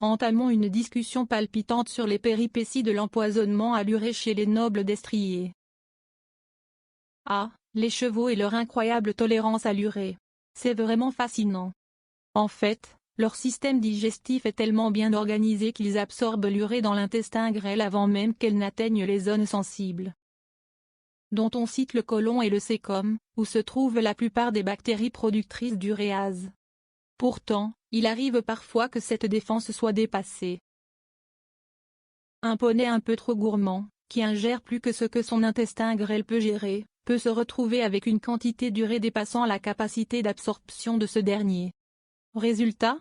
entamons une discussion palpitante sur les péripéties de l'empoisonnement à l'urée chez les nobles destriers. Ah, les chevaux et leur incroyable tolérance à l'urée. C'est vraiment fascinant. En fait, leur système digestif est tellement bien organisé qu'ils absorbent l'urée dans l'intestin grêle avant même qu'elle n'atteigne les zones sensibles, dont on cite le côlon et le cæcum, où se trouvent la plupart des bactéries productrices d'uréase. Pourtant, il arrive parfois que cette défense soit dépassée. Un poney un peu trop gourmand, qui ingère plus que ce que son intestin grêle peut gérer, peut se retrouver avec une quantité d'urée dépassant la capacité d'absorption de ce dernier. Résultat ?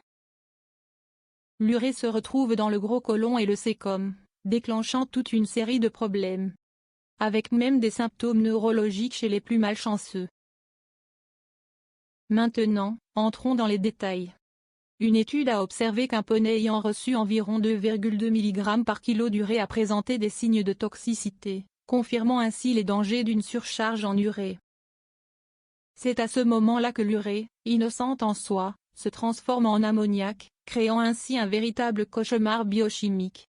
L'urée se retrouve dans le gros côlon et le cæcum, déclenchant toute une série de problèmes, avec même des symptômes neurologiques chez les plus malchanceux. Maintenant, entrons dans les détails. Une étude a observé qu'un poney ayant reçu environ 2,2 mg par kilo d'urée a présenté des signes de toxicité, confirmant ainsi les dangers d'une surcharge en urée. C'est à ce moment-là que l'urée, innocente en soi, se transforme en ammoniac, créant ainsi un véritable cauchemar biochimique.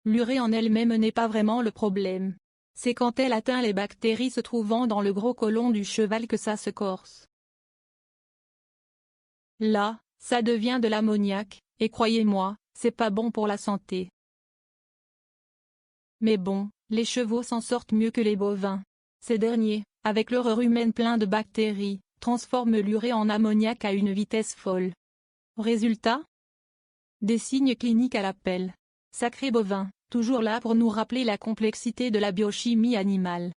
L'urée en elle-même n'est pas vraiment le problème. C'est quand elle atteint les bactéries se trouvant dans le gros côlon du cheval que ça se corse. Là, ça devient de l'ammoniac, et croyez-moi, c'est pas bon pour la santé. Mais bon, les chevaux s'en sortent mieux que les bovins. Ces derniers, avec leur rumen plein de bactéries, transforment l'urée en ammoniac à une vitesse folle. Résultat ? Des signes cliniques à l'appel. Sacré bovin, toujours là pour nous rappeler la complexité de la biochimie animale.